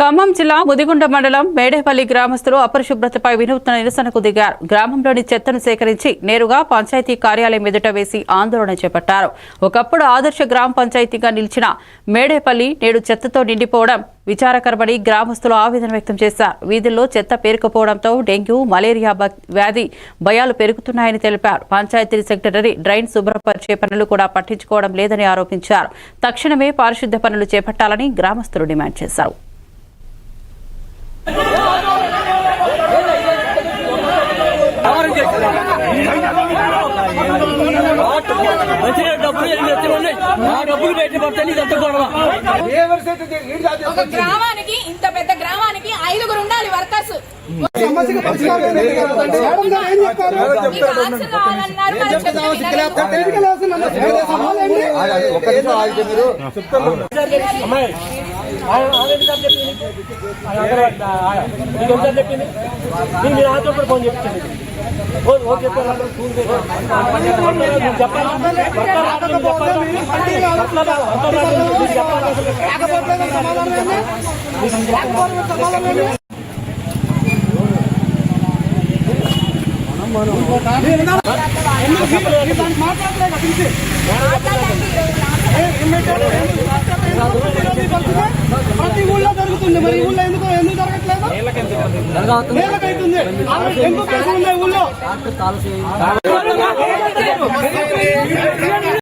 ఖమ్మం జిల్లా ముదిగుండ మండలం మేడేపల్లి గ్రామస్తులు అపరిశుభ్రతపై వినూత్న నిరసనకు దిగారు. గ్రామంలోని చెత్తను సేకరించి నేరుగా పంచాయతీ కార్యాలయం ఎదుట వేసి ఆందోళన చేపట్టారు. ఒకప్పుడు ఆదర్శ గ్రామ పంచాయతీగా నిలిచిన మేడేపల్లి నేడు చెత్తతో నిండిపోవడం విచారకరమని గ్రామస్తులు ఆవేదన వ్యక్తం చేశారు. వీధుల్లో చెత్త పేరుకుపోవడంతో డెంగ్యూ, మలేరియా వ్యాధి భయాలు పెరుగుతున్నాయని తెలిపారు. పంచాయతీ సెక్రటరీ డ్రైన్ శుభ్రపరిచే పనులు కూడా పట్టించుకోవడం లేదని ఆరోపించారు. తక్షణమే పారిశుద్ధ్య పనులు చేపట్టాలని గ్రామస్తులు డిమాండ్ చేశారు. గ్రామానికి ఇంత పెద్ద గ్రామానికి 5 ఉండాలి వర్కర్స్. ప్రతి ఊళ్ళో జరుగుతుంది. మరి ఊళ్ళో ఎందుకు జరగట్లేదు? ఎందుకు కేసులు ఉన్నాయి ఊళ్ళో?